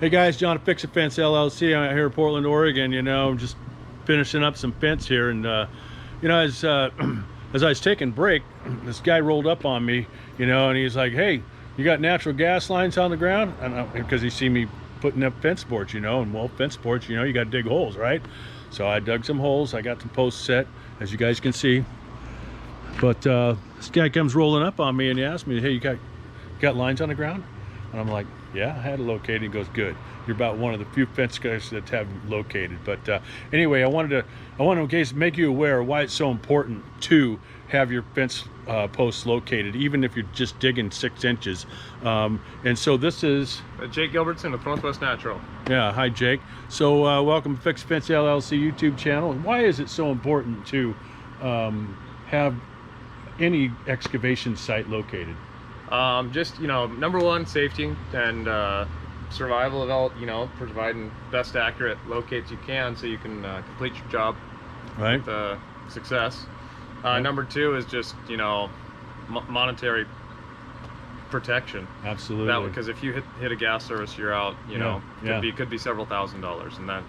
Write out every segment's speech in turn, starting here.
Hey guys, John at A Fence LLC. I'm out here in Portland, Oregon. I'm just finishing up some fence here, and as as I was taking a break, this guy rolled up on me, and he's like, "Hey, you got natural gas lines on the ground?" And because he see me putting up fence boards, and well, fence boards, you got to dig holes, right? So I dug some holes. I got the posts set, as you guys can see. But this guy comes rolling up on me and he asked me, "Hey, you got lines on the ground?" And I'm like, "Yeah, I had it located." He goes, "Good. You're about one of the few fence guys that have it located." But anyway, I wanted to in case make you aware of why it's so important to have your fence posts located, even if you're just digging 6 inches. And so this is Jake Gilbertson of Northwest Natural. Yeah, hi Jake. So welcome to Fix Fence LLC YouTube channel. Why is it so important to have any excavation site located? Just number one, safety and survival of all, providing best accurate locates you can so you can complete your job Right. with success. Right. Number two is just monetary protection. Absolutely. Because if you hit a gas service, you're out. Could be several $1,000s, and that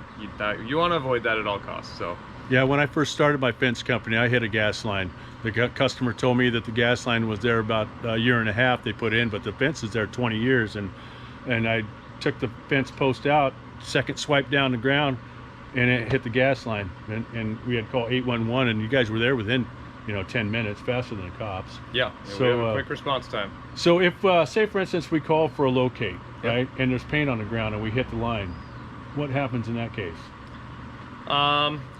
you want to avoid that at all costs. So. Yeah, when I first started my fence company, I hit a gas line. The customer told me that the gas line was there about a year and a half they put in, but the fence is there 20 years. And I took the fence post out, second swipe down the ground, and it hit the gas line. And we had to call 811, and you guys were there within 10 minutes, faster than the cops. Yeah, so we have a quick response time. So if, say for instance, we call for a locate, right, and there's paint on the ground and we hit the line, what happens in that case?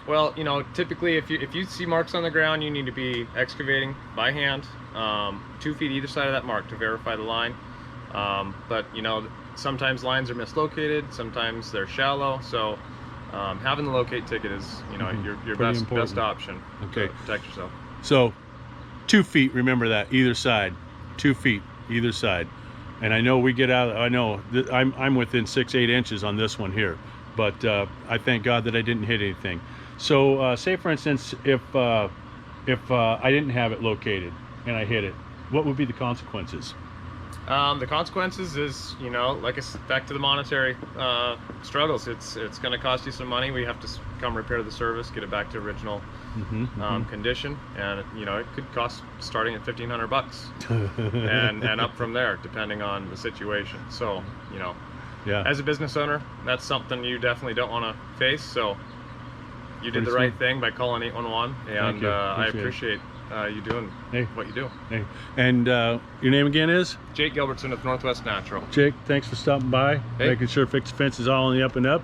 Well, typically if you see marks on the ground, you need to be excavating by hand, 2 feet either side of that mark to verify the line. But sometimes lines are mislocated, sometimes they're shallow, so having the locate ticket is your best option to protect yourself. So 2 feet, remember that, either side, 2 feet either side. And I know we get out, I know I'm within 6-8 inches on this one here, but I thank God that I didn't hit anything. So say for instance, if I didn't have it located and I hit it, what would be the consequences? The consequences is, like I said, back to the monetary struggles. It's going to cost you some money. We have to come repair the service, get it back to original condition, and it could cost starting at $1,500 and up from there, depending on the situation. So as a business owner, that's something you definitely don't want to face. So you did the right thing by calling 811, and I appreciate you doing what you do. Hey. And your name again is? Jake Gilbertson of Northwest Natural. Jake, thanks for stopping by, making sure Fix Fence is all on the up and up.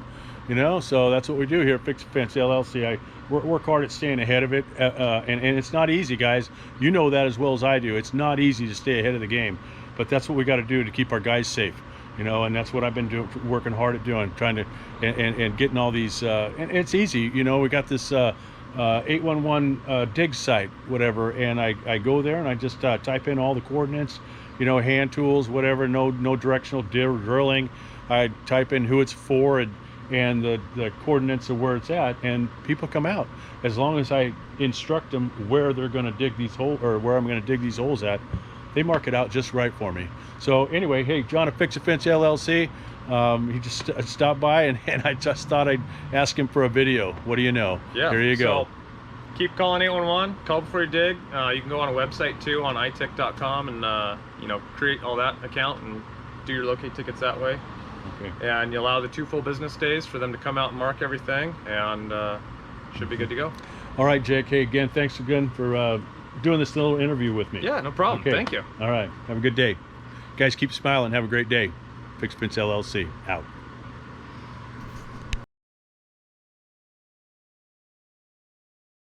So that's what we do here at Fix Fence LLC. I work hard at staying ahead of it, and it's not easy, guys. You know that as well as I do. It's not easy to stay ahead of the game, but that's what we got to do to keep our guys safe. And that's what I've been doing, working hard at doing, trying to, and getting all these, and it's easy, we got this 811 dig site, whatever, and I go there and I just type in all the coordinates, hand tools, whatever, no directional drilling. I type in who it's for and the coordinates of where it's at, and people come out. As long as I instruct them where they're going to dig these holes, or where I'm going to dig these holes at, they mark it out just right for me. So anyway, hey, John at Fix Fence LLC, he just stopped by, and I just thought I'd ask him for a video. What do you know? Yeah, here you go. So keep calling 811, call before you dig. You can go on a website too, on itech.com, and create all that account and do your locate tickets that way. Okay. And you allow the 2 full business days for them to come out and mark everything, and should be good to go. All right, Jake, hey, again, thanks again for doing this little interview with me. Yeah, no problem. Okay. Thank you. All right, have a good day. Guys, keep smiling. Have a great day. Fix Fence LLC, out.